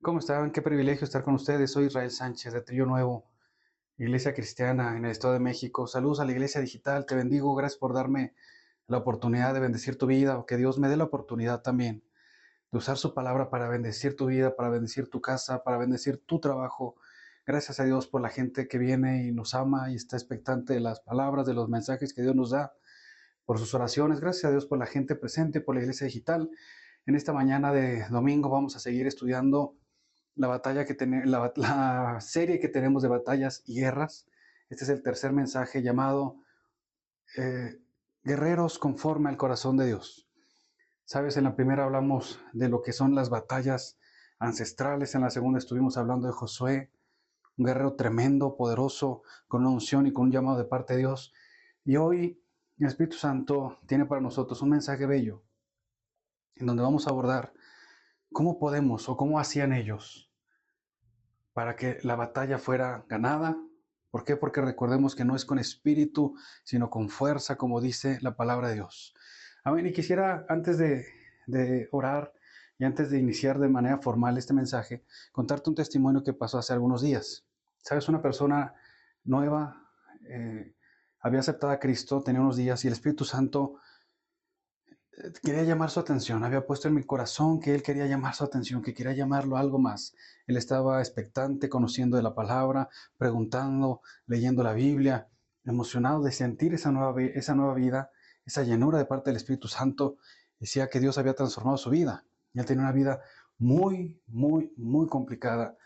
¿Cómo están? Qué privilegio estar con ustedes. Soy Israel Sánchez de Trillo Nuevo, Iglesia Cristiana en el Estado de México. Saludos a la Iglesia Digital. Te bendigo. Gracias por darme la oportunidad de bendecir tu vida, o que Dios me dé la oportunidad también de usar su palabra para bendecir tu vida, para bendecir tu casa, para bendecir tu trabajo. Gracias a Dios por la gente que viene y nos ama y está expectante de las palabras, de los mensajes que Dios nos da, por sus oraciones. Gracias a Dios por la gente presente, por la Iglesia Digital. En esta mañana de domingo vamos a seguir estudiando la serie que tenemos de batallas y guerras. Este es el tercer mensaje llamado eh, Guerreros conforme al corazón de Dios. Sabes, en la primera hablamos de lo que son las batallas ancestrales, en la segunda estuvimos hablando de Josué, un guerrero tremendo, poderoso, con una unción y con un llamado de parte de Dios. Y hoy el Espíritu Santo tiene para nosotros un mensaje bello, en donde vamos a abordar cómo podemos o cómo hacían ellos para que la batalla fuera ganada. ¿Por qué? Porque recordemos que no es con espíritu, sino con fuerza, como dice la palabra de Dios. Amén. Y quisiera, antes de orar y antes de iniciar de manera formal este mensaje, contarte un testimonio que pasó hace algunos días. Sabes, una persona nueva había aceptado a Cristo, tenía unos días, y el Espíritu Santo quería llamar su atención, había puesto en mi corazón que él quería llamar su atención, que quería llamarlo a algo más. Él estaba expectante, conociendo de la palabra, preguntando, leyendo la Biblia, emocionado de sentir esa nueva vida, esa llenura de parte del Espíritu Santo. Decía que Dios había transformado su vida. Y él tenía una vida muy, muy, muy complicada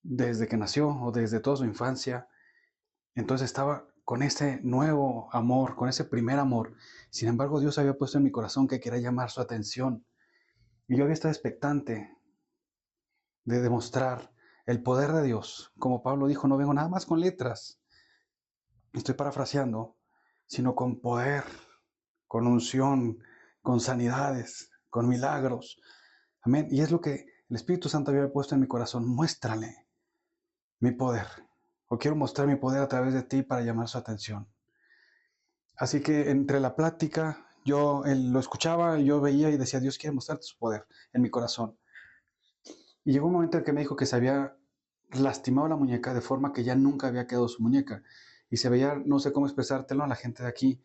desde que nació o desde toda su infancia. Entonces estaba con ese nuevo amor, con ese primer amor. Sin embargo, Dios había puesto en mi corazón que quería llamar su atención. Y yo había estado expectante de demostrar el poder de Dios. Como Pablo dijo, no vengo nada más con letras, estoy parafraseando, sino con poder, con unción, con sanidades, con milagros. Amén. Y es lo que el Espíritu Santo había puesto en mi corazón. Muéstrale mi poder. O quiero mostrar mi poder a través de ti para llamar su atención. Así que entre la plática, él lo escuchaba, yo veía y decía, Dios quiere mostrarte su poder en mi corazón. Y llegó un momento en que me dijo que se había lastimado la muñeca de forma que ya nunca había quedado su muñeca. Y se veía, no sé cómo expresártelo, la gente de aquí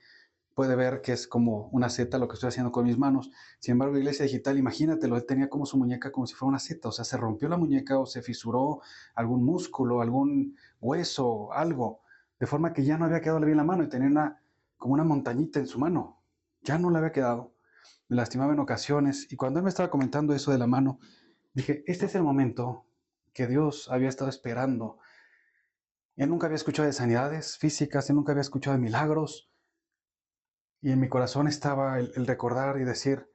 puede ver que es como una seta lo que estoy haciendo con mis manos. Sin embargo, Iglesia Digital, imagínatelo, él tenía como su muñeca como si fuera una seta, o sea, se rompió la muñeca o se fisuró algún músculo, algún hueso, algo, de forma que ya no había quedado bien la mano y tenía como una montañita en su mano. Ya no le había quedado. Me lastimaba en ocasiones y cuando él me estaba comentando eso de la mano, dije, este es el momento que Dios había estado esperando. Él nunca había escuchado de sanidades físicas, él nunca había escuchado de milagros, y en mi corazón estaba el recordar y decir,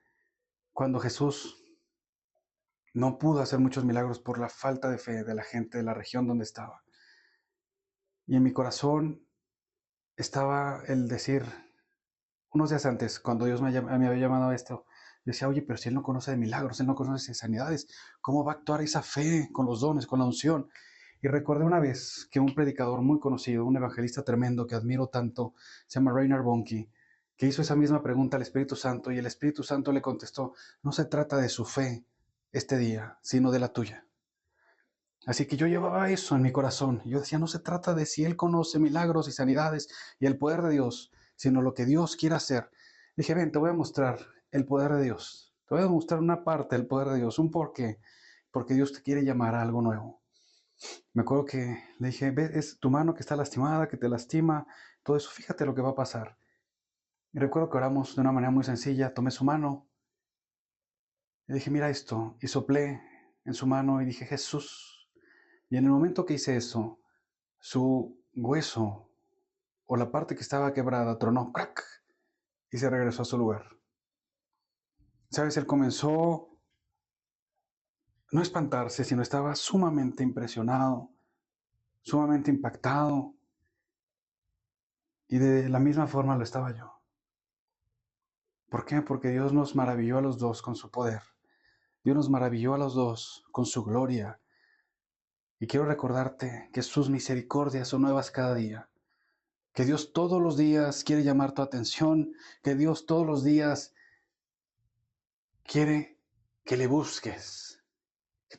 cuando Jesús no pudo hacer muchos milagros por la falta de fe de la gente de la región donde estaba. Y en mi corazón estaba el decir, unos días antes, cuando Dios me había llamado a esto, yo decía, oye, pero si Él no conoce de milagros, Él no conoce de sanidades, ¿cómo va a actuar esa fe con los dones, con la unción? Y recordé una vez que un predicador muy conocido, un evangelista tremendo que admiro tanto, se llama Reinhard Bonnke, que hizo esa misma pregunta al Espíritu Santo y el Espíritu Santo le contestó, no se trata de su fe este día, sino de la tuya. Así que yo llevaba eso en mi corazón. Yo decía, no se trata de si Él conoce milagros y sanidades y el poder de Dios, sino lo que Dios quiere hacer. Dije, ven, te voy a mostrar el poder de Dios. Te voy a mostrar una parte del poder de Dios, un porqué. Porque Dios te quiere llamar a algo nuevo. Me acuerdo que le dije, ve, es tu mano que está lastimada, que te lastima, todo eso, fíjate lo que va a pasar. Y recuerdo que oramos de una manera muy sencilla, tomé su mano y dije, mira esto, y soplé en su mano y dije, Jesús. Y en el momento que hice eso, su hueso o la parte que estaba quebrada tronó, ¡crack! Y se regresó a su lugar. ¿Sabes? Él comenzó no a espantarse, sino estaba sumamente impresionado, sumamente impactado. Y de la misma forma lo estaba yo. ¿Por qué? Porque Dios nos maravilló a los dos con su poder. Dios nos maravilló a los dos con su gloria. Y quiero recordarte que sus misericordias son nuevas cada día. Que Dios todos los días quiere llamar tu atención. Que Dios todos los días quiere que le busques.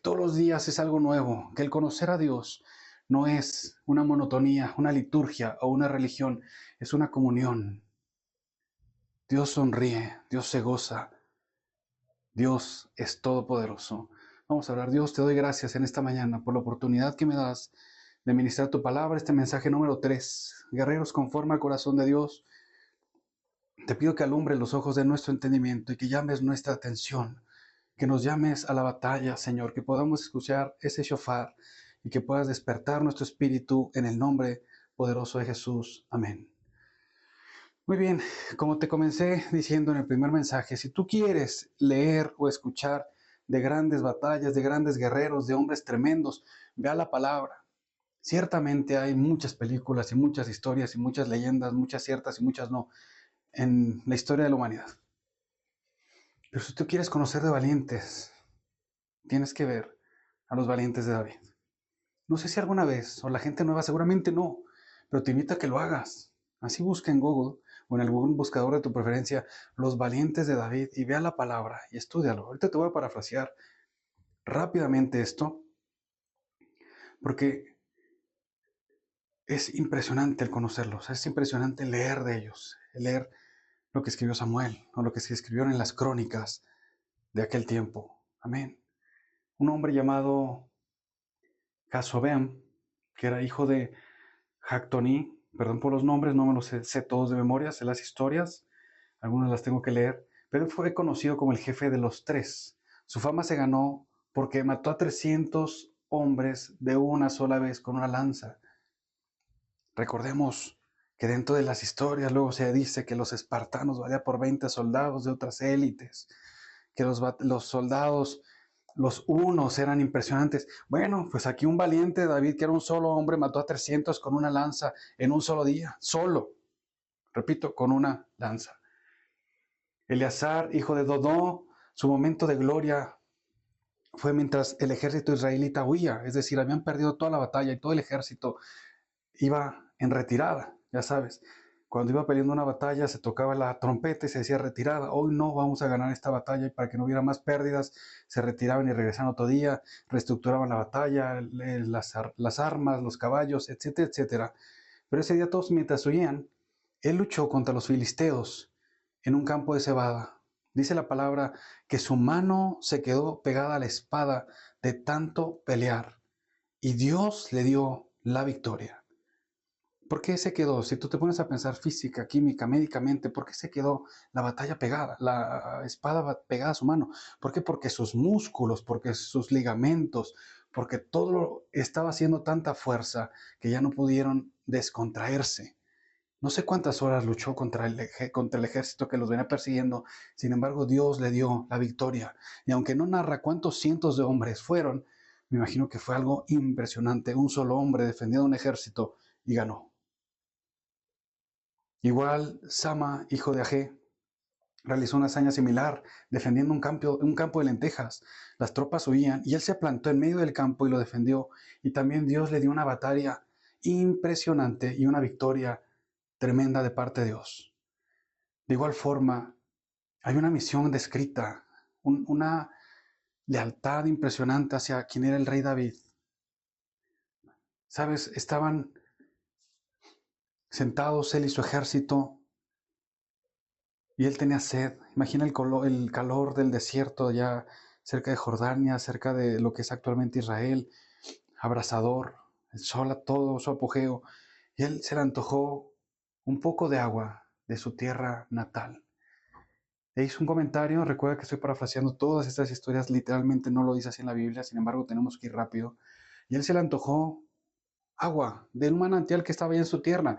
todos los días es algo nuevo, que el conocer a Dios no es una monotonía, una liturgia o una religión, es una comunión. Dios sonríe, Dios se goza, Dios es todopoderoso. Vamos a orar. Dios, te doy gracias en esta mañana por la oportunidad que me das de ministrar tu palabra, este mensaje número 3. Guerreros conforme al corazón de Dios, te pido que alumbres los ojos de nuestro entendimiento y que llames nuestra atención, que nos llames a la batalla, Señor, que podamos escuchar ese shofar y que puedas despertar nuestro espíritu en el nombre poderoso de Jesús. Amén. Muy bien, como te comencé diciendo en el primer mensaje, si tú quieres leer o escuchar de grandes batallas, de grandes guerreros, de hombres tremendos, ve a la palabra. Ciertamente hay muchas películas y muchas historias y muchas leyendas, muchas ciertas y muchas no, en la historia de la humanidad. Pero si tú quieres conocer de valientes, tienes que ver a los valientes de David. No sé si alguna vez, o la gente nueva seguramente no, pero te invito a que lo hagas. Así busca en Google o en algún buscador de tu preferencia los valientes de David y vea la palabra y estúdialo. Ahorita te voy a parafrasear rápidamente esto, porque es impresionante el conocerlos, es impresionante leer de ellos, leer lo que escribió Samuel o lo que se escribió en las crónicas de aquel tiempo. Amén. Un hombre llamado Casobeam, que era hijo de Jactoní, perdón por los nombres, no me los sé todos de memoria, sé las historias, algunas las tengo que leer, pero él fue conocido como el jefe de los tres. Su fama se ganó porque mató a 300 hombres de una sola vez con una lanza. Recordemos que dentro de las historias luego se dice que los espartanos valían por 20 soldados de otras élites, que los soldados, los unos eran impresionantes. Bueno, pues aquí un valiente David, que era un solo hombre, mató a 300 con una lanza en un solo día, solo, repito, con una lanza. Eleazar, hijo de Dodó, su momento de gloria fue mientras el ejército israelita huía, es decir, habían perdido toda la batalla y todo el ejército iba en retirada, ya sabes. Cuando iba peleando una batalla se tocaba la trompeta y se decía retirada. Hoy no vamos a ganar esta batalla y para que no hubiera más pérdidas se retiraban y regresaban otro día, reestructuraban la batalla, las armas, los caballos, etcétera, etcétera. Pero ese día todos mientras huían, él luchó contra los filisteos en un campo de cebada. Dice la palabra que su mano se quedó pegada a la espada de tanto pelear y Dios le dio la victoria. ¿Por qué se quedó? Si tú te pones a pensar física, química, médicamente, ¿por qué se quedó la batalla pegada, la espada pegada a su mano? ¿Por qué? Porque sus músculos, porque sus ligamentos, porque todo estaba haciendo tanta fuerza que ya no pudieron descontraerse. No sé cuántas horas luchó contra el ejército que los venía persiguiendo, sin embargo Dios le dio la victoria. Y aunque no narra cuántos cientos de hombres fueron, me imagino que fue algo impresionante. Un solo hombre defendiendo un ejército y ganó. Igual Sama, hijo de Agé, realizó una hazaña similar, defendiendo un campo de lentejas. Las tropas huían y él se plantó en medio del campo y lo defendió. Y también Dios le dio una batalla impresionante y una victoria tremenda de parte de Dios. De igual forma, hay una misión descrita, una lealtad impresionante hacia quien era el rey David. ¿Sabes? Estaban sentados él y su ejército y él tenía sed. Imagina el calor del desierto ya cerca de Jordania, cerca de lo que es actualmente Israel, abrasador, el sol a todo su apogeo. Y él se le antojó un poco de agua de su tierra natal. E hizo un comentario, recuerda que estoy parafraseando todas estas historias, literalmente no lo dice así en la Biblia, sin embargo tenemos que ir rápido. Y él se le antojó agua de un manantial que estaba ahí en su tierra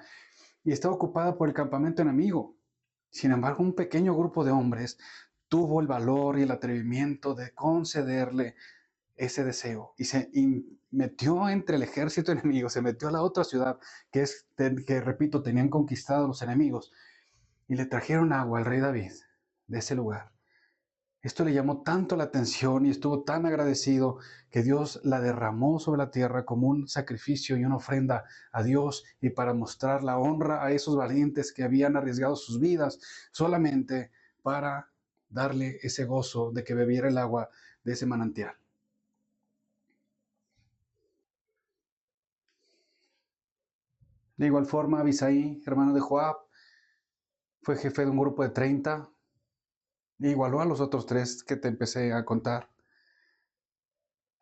y estaba ocupada por el campamento enemigo. Sin embargo, un pequeño grupo de hombres tuvo el valor y el atrevimiento de concederle ese deseo y se metió entre el ejército enemigo, se metió a la otra ciudad que repito, tenían conquistado los enemigos y le trajeron agua al rey David de ese lugar. Esto le llamó tanto la atención y estuvo tan agradecido que Dios la derramó sobre la tierra como un sacrificio y una ofrenda a Dios y para mostrar la honra a esos valientes que habían arriesgado sus vidas solamente para darle ese gozo de que bebiera el agua de ese manantial. De igual forma, Abisai, hermano de Joab, fue jefe de un grupo de 30, e igualó a los otros tres que te empecé a contar.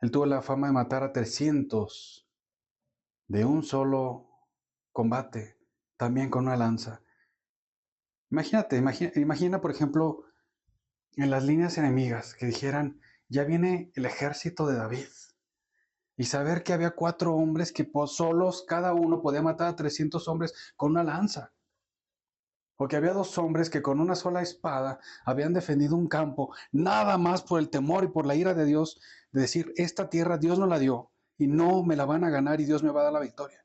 Él tuvo la fama de matar a 300 de un solo combate, también con una lanza. Imagínate, imagina, por ejemplo, en las líneas enemigas que dijeran, ya viene el ejército de David. Y saber que había 4 hombres que solos, cada uno podía matar a 300 hombres con una lanza. O que había 2 hombres que con una sola espada habían defendido un campo, nada más por el temor y por la ira de Dios, de decir, esta tierra Dios nos la dio y no me la van a ganar y Dios me va a dar la victoria.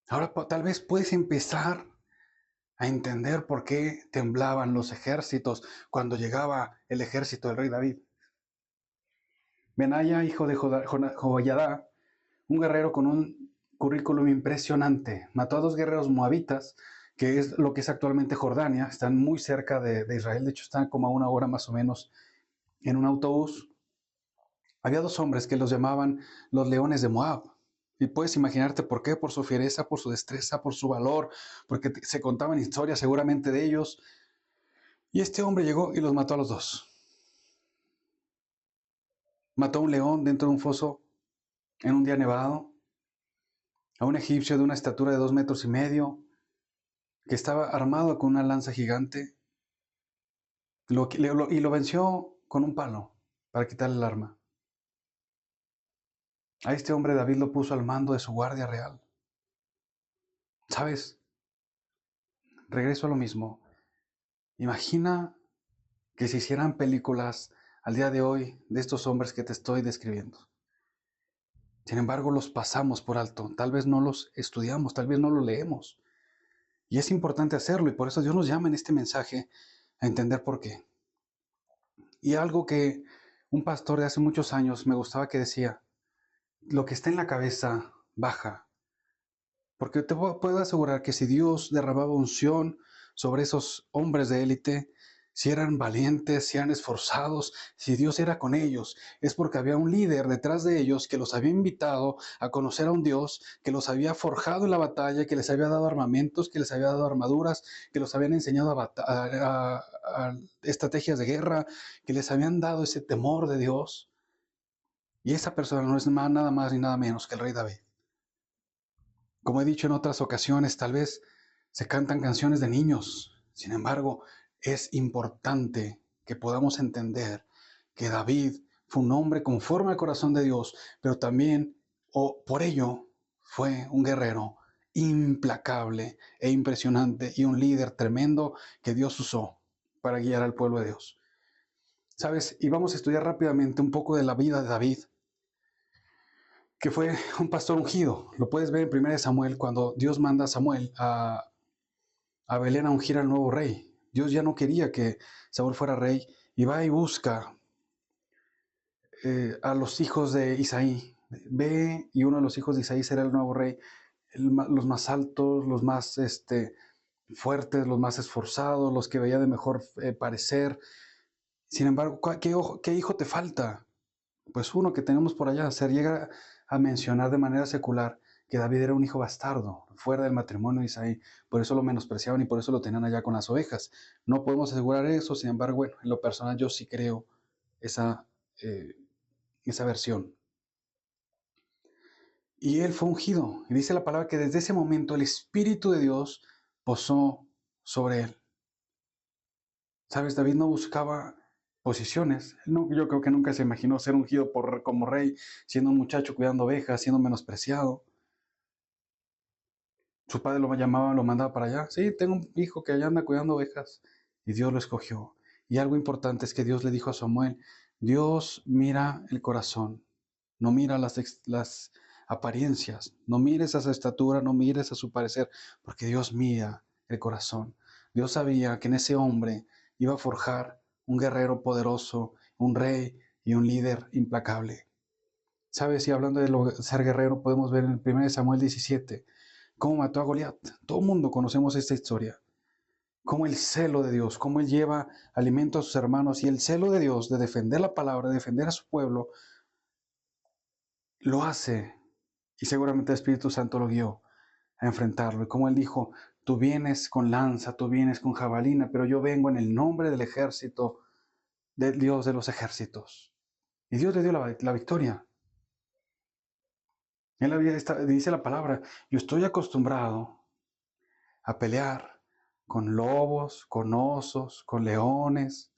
Ahora tal vez puedes empezar a entender por qué temblaban los ejércitos cuando llegaba el ejército del rey David. Benaya, hijo de Joiada, un guerrero con un currículum impresionante, mató a 2 guerreros moabitas, que es lo que es actualmente Jordania, están muy cerca de Israel, de hecho están como a 1 hora más o menos en un autobús. Había 2 hombres que los llamaban los leones de Moab. Y puedes imaginarte por qué, por su fiereza, por su destreza, por su valor, porque se contaban historias seguramente de ellos. Y este hombre llegó y los mató a los 2. Mató a un león dentro de un foso en un día nevado, a un egipcio de una estatura de 2 metros y medio, que estaba armado con una lanza gigante, y lo venció con un palo para quitarle el arma. A este hombre David lo puso al mando de su guardia real. ¿Sabes? Regreso a lo mismo. Imagina que se hicieran películas al día de hoy de estos hombres que te estoy describiendo. Sin embargo, los pasamos por alto. Tal vez no los estudiamos, tal vez no los leemos. Y es importante hacerlo, y por eso Dios nos llama en este mensaje a entender por qué. Y algo que un pastor de hace muchos años me gustaba que decía, lo que está en la cabeza baja. Porque te puedo asegurar que si Dios derramaba unción sobre esos hombres de élite, si eran valientes, si eran esforzados, si Dios era con ellos, es porque había un líder detrás de ellos que los había invitado a conocer a un Dios, que los había forjado en la batalla, que les había dado armamentos, que les había dado armaduras, que los habían enseñado a estrategias de guerra, que les habían dado ese temor de Dios. Y esa persona no es nada más ni nada menos que el rey David. Como he dicho en otras ocasiones, tal vez se cantan canciones de niños. Sin embargo, es importante que podamos entender que David fue un hombre conforme al corazón de Dios, pero también, por ello, fue un guerrero implacable e impresionante y un líder tremendo que Dios usó para guiar al pueblo de Dios. ¿Sabes? Y vamos a estudiar rápidamente un poco de la vida de David, que fue un pastor ungido. Lo puedes ver en 1 Samuel, cuando Dios manda a Samuel a Belén a ungir al nuevo rey. Dios ya no quería que Saúl fuera rey y va y busca a los hijos de Isaí. Ve, y uno de los hijos de Isaí será el nuevo rey, los más altos, los más fuertes, los más esforzados, los que veía de mejor parecer. Sin embargo, ¿qué hijo te falta? Pues uno que tenemos por allá. Se llega a mencionar de manera secular que David era un hijo bastardo, fuera del matrimonio de Isaí. Por eso lo menospreciaban y por eso lo tenían allá con las ovejas. No podemos asegurar eso, sin embargo, bueno, en lo personal yo sí creo esa, eh, esa versión. Y él fue ungido. Y dice la palabra que desde ese momento el Espíritu de Dios posó sobre él. ¿Sabes? David no buscaba posiciones. No, yo creo que nunca se imaginó ser ungido como rey, siendo un muchacho cuidando ovejas, siendo menospreciado. Su padre lo llamaba, lo mandaba para allá. Sí, tengo un hijo que allá anda cuidando ovejas. Y Dios lo escogió. Y algo importante es que Dios le dijo a Samuel, Dios mira el corazón, no mira las apariencias, no mires a su estatura, no mires a su parecer, porque Dios mira el corazón. Dios sabía que en ese hombre iba a forjar un guerrero poderoso, un rey y un líder implacable. ¿Sabes? Y hablando de ser guerrero, podemos ver en el 1 Samuel 17 cómo mató a Goliat. Todo el mundo conocemos esta historia. Cómo el celo de Dios, cómo Él lleva alimento a sus hermanos, y el celo de Dios de defender la palabra, de defender a su pueblo, lo hace, y seguramente el Espíritu Santo lo guió, a enfrentarlo. Y como él dijo, tú vienes con lanza, tú vienes con jabalina, pero yo vengo en el nombre del ejército del Dios de los ejércitos. Y Dios le dio la victoria. Dice la palabra, yo estoy acostumbrado a pelear con lobos, con osos, con leones.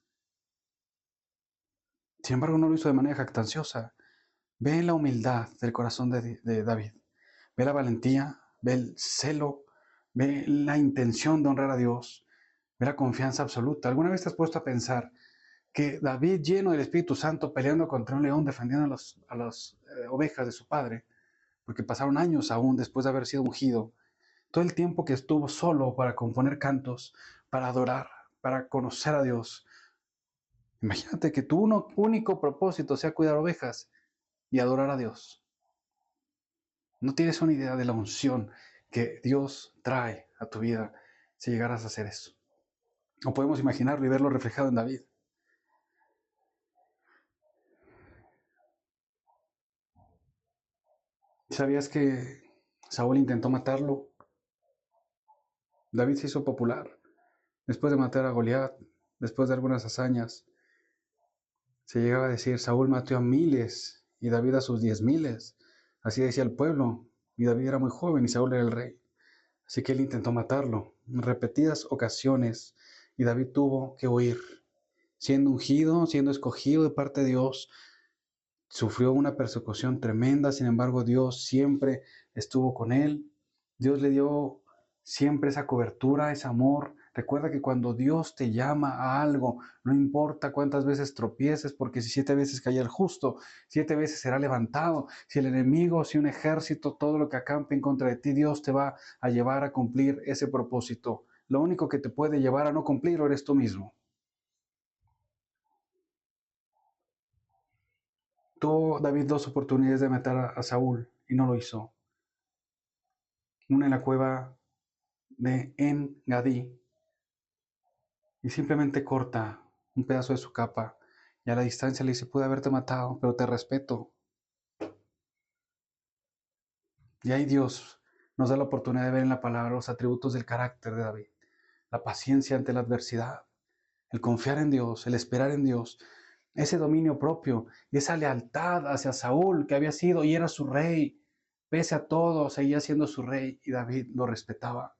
Sin embargo, no lo hizo de manera jactanciosa. Ve la humildad del corazón de David. Ve la valentía, ve el celo, ve la intención de honrar a Dios, ve la confianza absoluta. ¿Alguna vez te has puesto a pensar que David, lleno del Espíritu Santo, peleando contra un león, defendiendo a las ovejas de su padre, porque pasaron años aún después de haber sido ungido, todo el tiempo que estuvo solo para componer cantos, para adorar, para conocer a Dios? Imagínate que tu único propósito sea cuidar ovejas y adorar a Dios. No tienes una idea de la unción que Dios trae a tu vida si llegaras a hacer eso. O podemos imaginarlo y verlo reflejado en David. ¿Sabías que Saúl intentó matarlo? David se hizo popular. Después de matar a Goliat, después de algunas hazañas, se llegaba a decir, Saúl mató a miles y David a sus 10,000. Así decía el pueblo. Y David era muy joven y Saúl era el rey. Así que él intentó matarlo en repetidas ocasiones y David tuvo que huir. Siendo ungido, siendo escogido de parte de Dios, sufrió una persecución tremenda. Sin embargo, Dios siempre estuvo con él. Dios le dio siempre esa cobertura, ese amor. Recuerda que cuando Dios te llama a algo, no importa cuántas veces tropieces, porque si 7 veces cae el justo, 7 veces será levantado. Si el enemigo, si un ejército, todo lo que acampe en contra de ti, Dios te va a llevar a cumplir ese propósito. Lo único que te puede llevar a no cumplirlo eres tú mismo. Tuvo David 2 oportunidades de matar a Saúl y no lo hizo. Una en la cueva de En-Gadí y simplemente corta un pedazo de su capa y a la distancia le dice, pude haberte matado, pero te respeto. Y ahí Dios nos da la oportunidad de ver en la palabra los atributos del carácter de David. La paciencia ante la adversidad, el confiar en Dios, el esperar en Dios, ese dominio propio y esa lealtad hacia Saúl que había sido y era su rey. Pese a todo, seguía siendo su rey y David lo respetaba.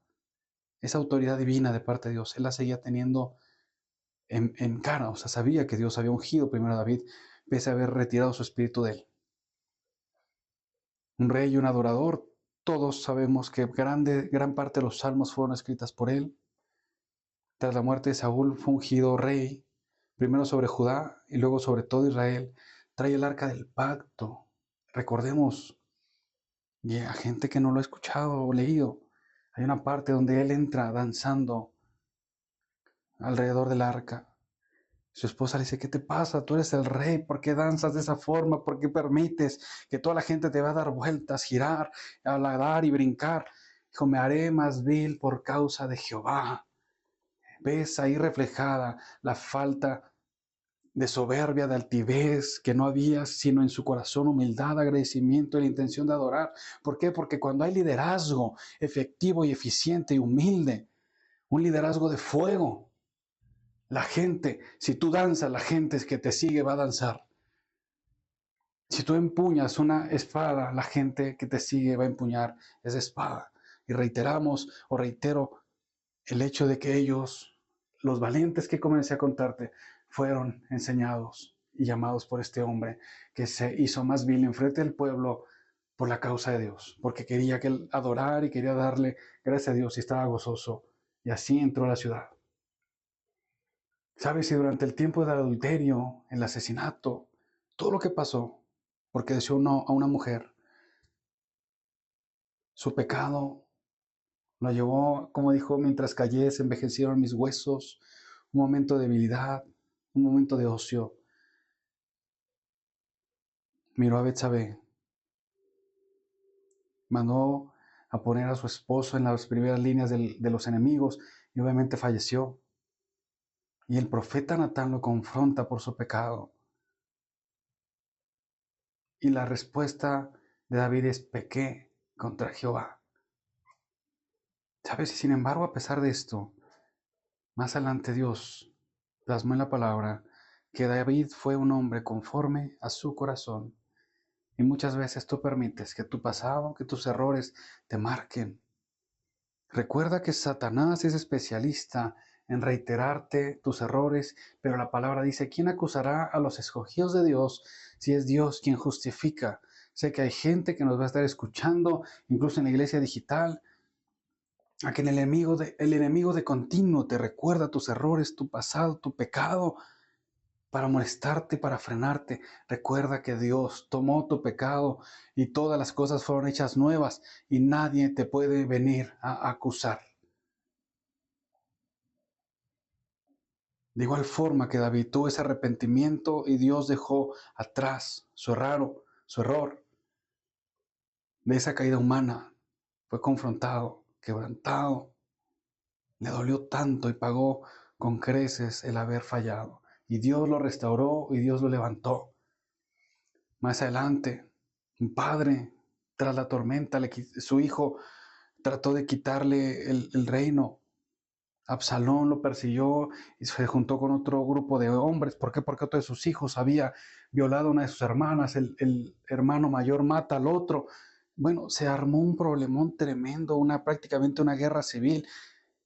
Esa autoridad divina de parte de Dios, él la seguía teniendo en cara, o sea, sabía que Dios había ungido primero a David, pese a haber retirado su espíritu de él. Un rey y un adorador, todos sabemos que gran parte de los salmos fueron escritas por él. Tras la muerte de Saúl fue ungido rey, primero sobre Judá y luego sobre todo Israel. Trae el arca del pacto. Recordemos, y a gente que no lo ha escuchado o leído, hay una parte donde él entra danzando alrededor del arca. Su esposa le dice, ¿qué te pasa? Tú eres el rey, ¿por qué danzas de esa forma? ¿Por qué permites que toda la gente te va a dar vueltas, girar, aladar y brincar? Dijo, me haré más vil por causa de Jehová. ¿Ves ahí reflejada la falta de soberbia, de altivez, que no había sino en su corazón humildad, agradecimiento y la intención de adorar? ¿Por qué? Porque cuando hay liderazgo efectivo y eficiente y humilde, un liderazgo de fuego, la gente, si tú danzas, la gente que te sigue va a danzar. Si tú empuñas una espada, la gente que te sigue va a empuñar esa espada. Y reiteramos o reitero el hecho de que ellos, los valientes que comencé a contarte, fueron enseñados y llamados por este hombre que se hizo más vil enfrente del pueblo por la causa de Dios, porque quería que él adorar y quería darle gracias a Dios y estaba gozoso. Y así entró a la ciudad. ¿Sabes? Y durante el tiempo del adulterio, el asesinato, todo lo que pasó, porque deseó no a una mujer, su pecado lo llevó, como dijo, mientras callé, se envejecieron mis huesos, un momento de debilidad, un momento de ocio. Miró a Betsabé, mandó a poner a su esposo en las primeras líneas de los enemigos y obviamente falleció. Y el profeta Natán lo confronta por su pecado. Y la respuesta de David es, pequé contra Jehová. ¿Sabes? Y sin embargo, a pesar de esto, más adelante Dios plasmó en la palabra que David fue un hombre conforme a su corazón. Y muchas veces tú permites que tu pasado, que tus errores te marquen. Recuerda que Satanás es especialista en reiterarte tus errores, pero la palabra dice, ¿quién acusará a los escogidos de Dios si es Dios quien justifica? Sé que hay gente que nos va a estar escuchando, incluso en la iglesia digital, a que el enemigo de continuo te recuerda tus errores, tu pasado, tu pecado, para molestarte, para frenarte. Recuerda que Dios tomó tu pecado y todas las cosas fueron hechas nuevas y nadie te puede venir a acusar. De igual forma que David tuvo ese arrepentimiento y Dios dejó atrás su error de esa caída humana, fue confrontado, quebrantado, le dolió tanto y pagó con creces el haber fallado. Y Dios lo restauró y Dios lo levantó. Más adelante, un padre, tras la tormenta, su hijo trató de quitarle el reino. Absalón lo persiguió y se juntó con otro grupo de hombres. ¿Por qué? Porque otro de sus hijos había violado a una de sus hermanas. El hermano mayor mata al otro. Bueno, se armó un problemón tremendo, prácticamente una guerra civil.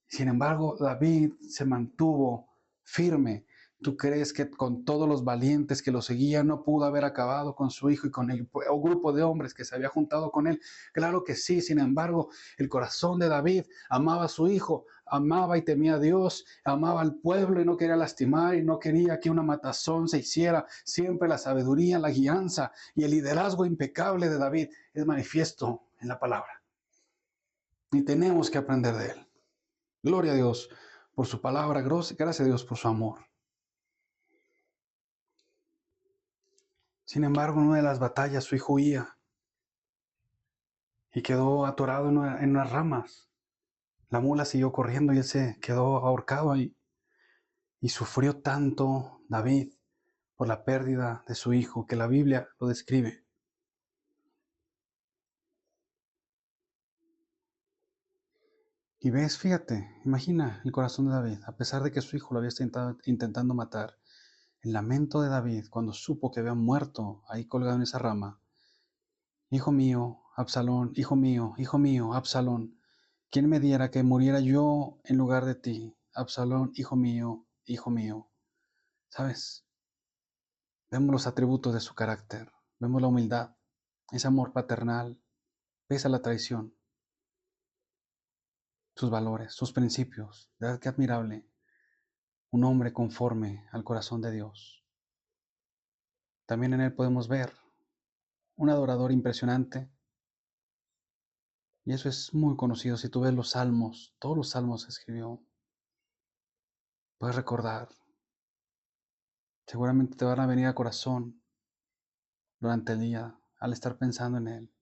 Sin embargo, David se mantuvo firme. ¿Tú crees que con todos los valientes que lo seguían no pudo haber acabado con su hijo y con el grupo de hombres que se había juntado con él? Claro que sí. Sin embargo, el corazón de David amaba a su hijo, amaba y temía a Dios, amaba al pueblo y no quería lastimar y no quería que una matazón se hiciera. Siempre la sabiduría, la guianza y el liderazgo impecable de David es manifiesto en la palabra. Y tenemos que aprender de él. Gloria a Dios por su palabra, gracias a Dios por su amor. Sin embargo, en una de las batallas su hijo huía y quedó atorado en unas ramas. La mula siguió corriendo y él se quedó ahorcado ahí. Y sufrió tanto David por la pérdida de su hijo que la Biblia lo describe. Y ves, fíjate, imagina el corazón de David, a pesar de que su hijo lo había estado intentando matar, el lamento de David cuando supo que había muerto ahí colgado en esa rama. Hijo mío, Absalón, hijo mío, Absalón, ¿quién me diera que muriera yo en lugar de ti? Absalón, hijo mío, hijo mío. ¿Sabes? Vemos los atributos de su carácter, vemos la humildad, ese amor paternal, pese a la traición, sus valores, sus principios. De verdad que admirable. Un hombre conforme al corazón de Dios. También en él podemos ver un adorador impresionante. Y eso es muy conocido. Si tú ves los salmos, todos los salmos escribió, puedes recordar. Seguramente te van a venir a corazón durante el día al estar pensando en él.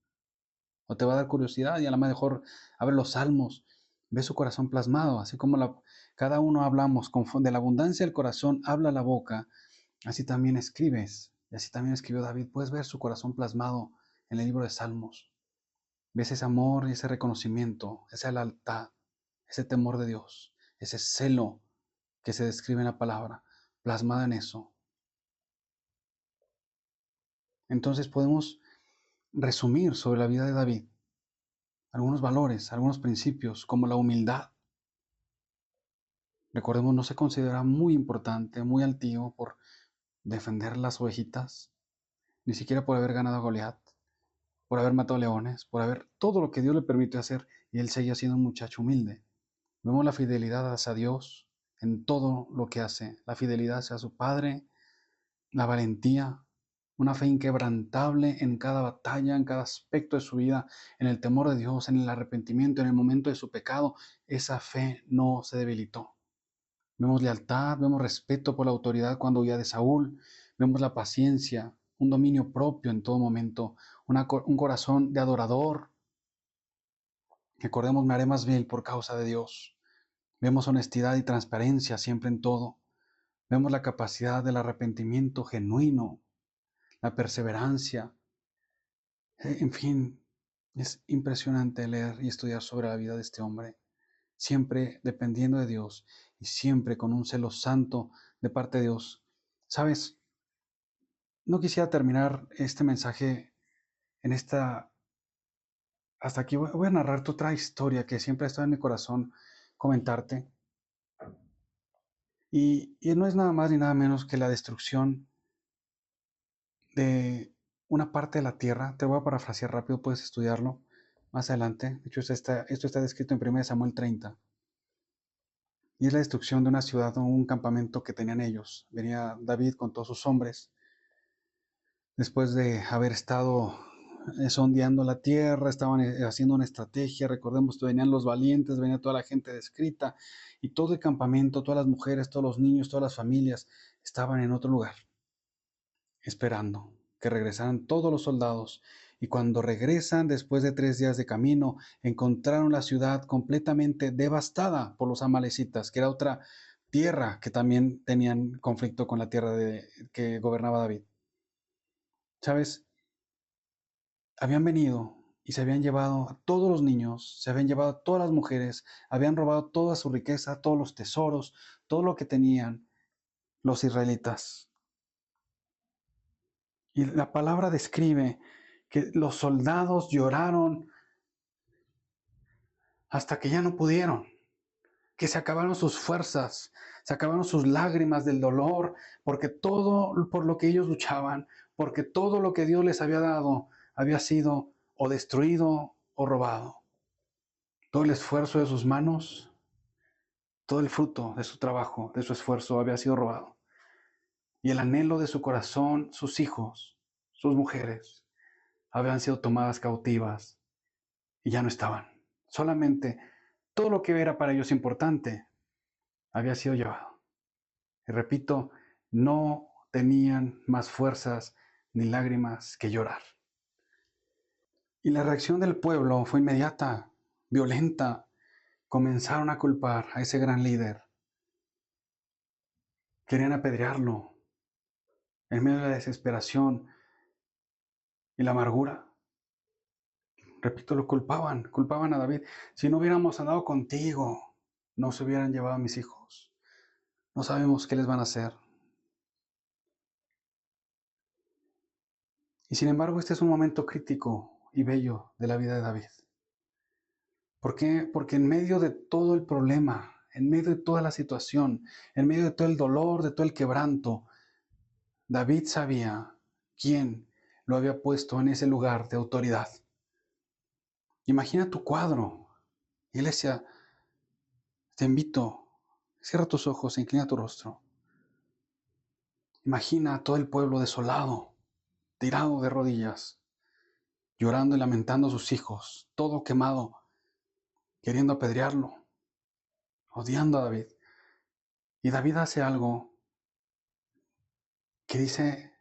O te va a dar curiosidad y a lo mejor abre los salmos, ve su corazón plasmado, así como cada uno hablamos, de la abundancia del corazón habla la boca, así también escribes. Y así también escribió David. Puedes ver su corazón plasmado en el libro de Salmos. Ves ese amor y ese reconocimiento, esa lealtad, ese temor de Dios, ese celo que se describe en la palabra, plasmada en eso. Entonces podemos resumir sobre la vida de David algunos valores, algunos principios, como la humildad. Recordemos, no se considera muy importante, muy altivo por defender las ovejitas, ni siquiera por haber ganado a Goliat, por haber matado leones, por haber todo lo que Dios le permitió hacer, y él seguía siendo un muchacho humilde. Vemos la fidelidad hacia Dios en todo lo que hace, la fidelidad hacia su Padre, la valentía, una fe inquebrantable en cada batalla, en cada aspecto de su vida, en el temor de Dios, en el arrepentimiento, en el momento de su pecado. Esa fe no se debilitó. Vemos lealtad, vemos respeto por la autoridad cuando huía de Saúl, vemos la paciencia, un dominio propio en todo momento, un corazón de adorador. Recordemos, me haré más vil por causa de Dios. Vemos honestidad y transparencia siempre en todo. Vemos la capacidad del arrepentimiento genuino, la perseverancia. En fin, es impresionante leer y estudiar sobre la vida de este hombre. siempre dependiendo de Dios y siempre con un celo santo de parte de Dios. ¿Sabes? No quisiera terminar este mensaje en esta... Hasta aquí voy a narrarte otra historia que siempre ha estado en mi corazón comentarte. Y no es nada más ni nada menos que la destrucción de una parte de la tierra. Te voy a parafrasear rápido, puedes estudiarlo más adelante. De hecho, esto está descrito en 1 Samuel 30. Y es la destrucción de una ciudad o un campamento que tenían ellos. Venía David con todos sus hombres, después de haber estado sondeando la tierra, estaban haciendo una estrategia. Recordemos que venían los valientes, venía toda la gente descrita, y todo el campamento, todas las mujeres, todos los niños, todas las familias estaban en otro lugar, esperando que regresaran todos los soldados. Y cuando regresan, después de 3 días de camino, encontraron la ciudad completamente devastada por los amalecitas, que era otra tierra que también tenían conflicto con la tierra que gobernaba David. ¿Sabes? Habían venido y se habían llevado a todos los niños, se habían llevado a todas las mujeres, habían robado toda su riqueza, todos los tesoros, todo lo que tenían los israelitas. Y la palabra describe que los soldados lloraron hasta que ya no pudieron, que se acabaron sus fuerzas, se acabaron sus lágrimas del dolor, porque todo por lo que ellos luchaban, porque todo lo que Dios les había dado había sido o destruido o robado. Todo el esfuerzo de sus manos, todo el fruto de su trabajo, de su esfuerzo había sido robado. Y el anhelo de su corazón, sus hijos, sus mujeres, habían sido tomadas cautivas y ya no estaban. Solamente todo lo que era para ellos importante había sido llevado. Y repito, no tenían más fuerzas ni lágrimas que llorar. Y la reacción del pueblo fue inmediata, violenta. Comenzaron a culpar a ese gran líder. Querían apedrearlo en medio de la desesperación y la amargura. Repito, lo culpaban a David. Si no hubiéramos andado contigo, no se hubieran llevado a mis hijos. No sabemos qué les van a hacer. Y sin embargo, este es un momento crítico y bello de la vida de David. ¿Por qué? Porque en medio de todo el problema, en medio de toda la situación, en medio de todo el dolor, de todo el quebranto, David sabía quién lo había puesto en ese lugar de autoridad. Imagina tu cuadro. Iglesia, te invito, cierra tus ojos e inclina tu rostro. Imagina a todo el pueblo desolado, tirado de rodillas, llorando y lamentando a sus hijos, todo quemado, queriendo apedrearlo, odiando a David. Y David hace algo que dice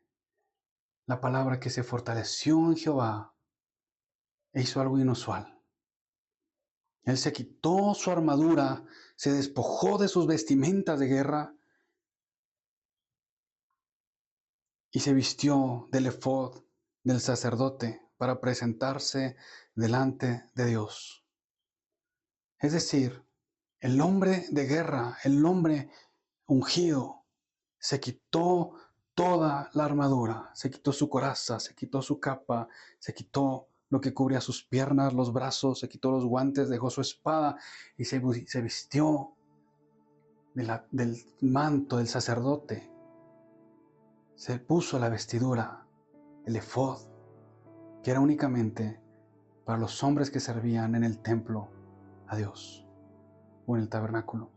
la palabra, que se fortaleció en Jehová e hizo algo inusual. Él se quitó su armadura, se despojó de sus vestimentas de guerra y se vistió del efod del sacerdote para presentarse delante de Dios. Es decir, el hombre de guerra, el hombre ungido, se quitó toda la armadura, se quitó su coraza, se quitó su capa, se quitó lo que cubría sus piernas, los brazos, se quitó los guantes, dejó su espada y se vistió del manto del sacerdote. Se puso la vestidura, el efod, que era únicamente para los hombres que servían en el templo a Dios o en el tabernáculo.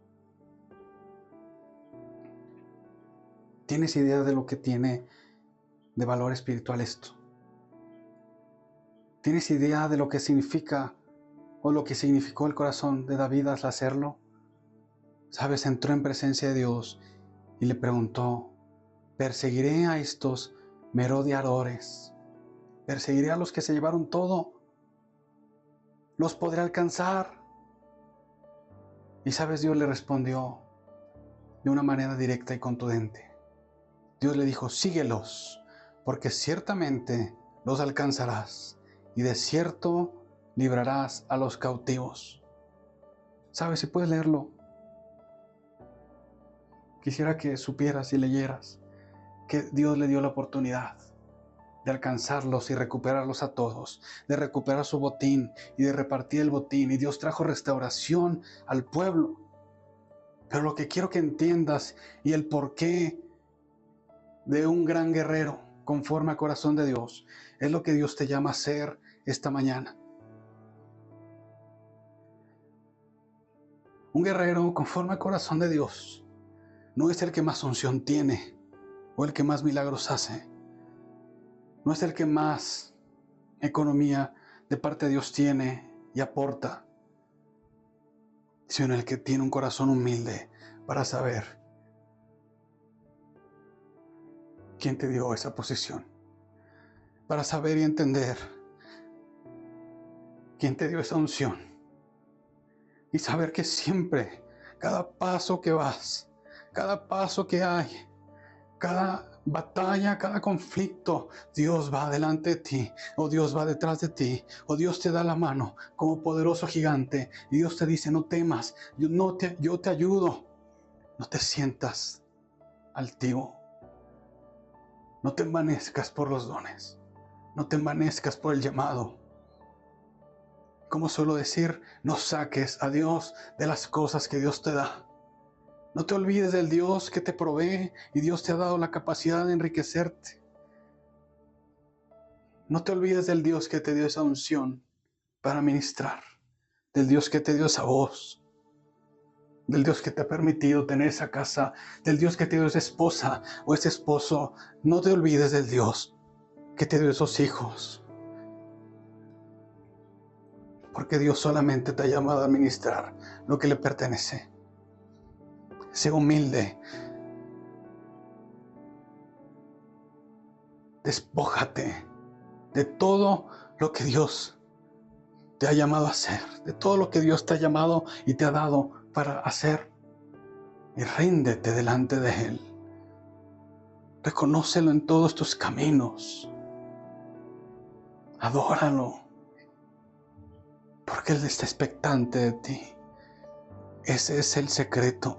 ¿Tienes idea de lo que tiene de valor espiritual esto? ¿Tienes idea de lo que significa o lo que significó el corazón de David al hacerlo? Sabes, entró en presencia de Dios y le preguntó: ¿perseguiré a estos merodeadores? ¿Perseguiré a los que se llevaron todo? ¿Los podré alcanzar? Y sabes, Dios le respondió de una manera directa y contundente. Dios le dijo: síguelos, porque ciertamente los alcanzarás, y de cierto librarás a los cautivos. ¿Sabes? Si puedes leerlo, quisiera que supieras y leyeras que Dios le dio la oportunidad de alcanzarlos y recuperarlos a todos, de recuperar su botín y de repartir el botín. Y Dios trajo restauración al pueblo. Pero lo que quiero que entiendas y el porqué de un gran guerrero conforme al corazón de Dios es lo que Dios te llama a hacer esta mañana. Un guerrero conforme al corazón de Dios no es el que más unción tiene o el que más milagros hace. No es el que más economía de parte de Dios tiene y aporta, sino el que tiene un corazón humilde para saber quién te dio esa posición, para saber y entender quién te dio esa unción y saber que siempre, cada paso que vas, cada paso que hay, cada batalla, cada conflicto, Dios va delante de ti, o Dios va detrás de ti, o Dios te da la mano como poderoso gigante, y Dios te dice: no temas, yo te ayudo. No te sientas altivo, no te envanezcas por los dones, no te envanezcas por el llamado. Como suelo decir, no saques a Dios de las cosas que Dios te da. No te olvides del Dios que te provee y Dios te ha dado la capacidad de enriquecerte. No te olvides del Dios que te dio esa unción para ministrar, del Dios que te dio esa voz, del Dios que te ha permitido tener esa casa, del Dios que te dio esa esposa o ese esposo. No te olvides del Dios que te dio esos hijos, porque Dios solamente te ha llamado a ministrar lo que le pertenece. Sé humilde. Despójate de todo lo que Dios te ha llamado a hacer, de todo lo que Dios te ha llamado y te ha dado para hacer, y ríndete delante de Él. Reconócelo en todos tus caminos. Adóralo, porque Él está expectante de ti. Ese es el secreto.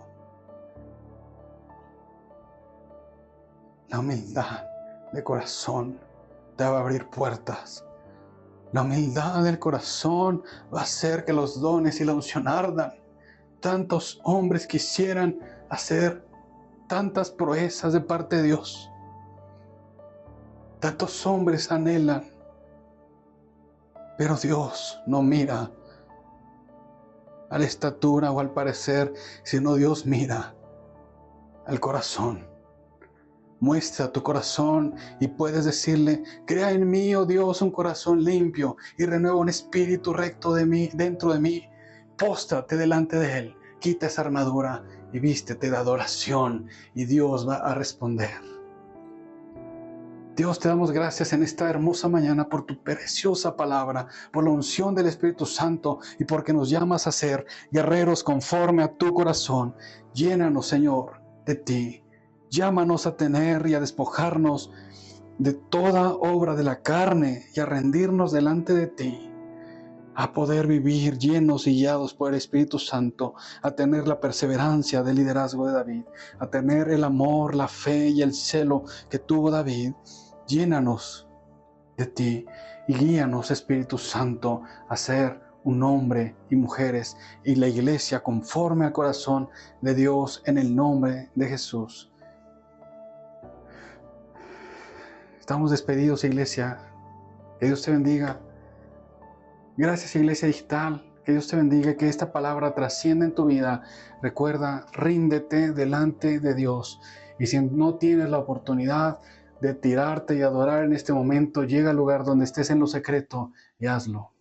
La humildad de corazón te va a abrir puertas. La humildad del corazón va a hacer que los dones y la unción ardan. Tantos hombres quisieran hacer tantas proezas de parte de Dios. Tantos hombres anhelan, pero Dios no mira a la estatura o al parecer, sino Dios mira al corazón. Muestra tu corazón y puedes decirle: crea en mí, oh Dios, un corazón limpio y renueva un espíritu recto dentro de mí. Póstrate delante de Él, quita esa armadura y vístete de adoración, y Dios va a responder. Dios, te damos gracias en esta hermosa mañana por tu preciosa palabra, por la unción del Espíritu Santo y porque nos llamas a ser guerreros conforme a tu corazón. Llénanos, Señor, de ti. Llámanos a tener y a despojarnos de toda obra de la carne y a rendirnos delante de ti, a poder vivir llenos y guiados por el Espíritu Santo, a tener la perseverancia del liderazgo de David, a tener el amor, la fe y el celo que tuvo David. Llénanos de ti y guíanos, Espíritu Santo, a ser un hombre y mujeres y la iglesia conforme al corazón de Dios, en el nombre de Jesús. Estamos despedidos, iglesia. Que Dios te bendiga. Gracias, Iglesia Digital. Que Dios te bendiga, que esta palabra trascienda en tu vida. Recuerda, ríndete delante de Dios. Y si no tienes la oportunidad de tirarte y adorar en este momento, llega al lugar donde estés en lo secreto y hazlo.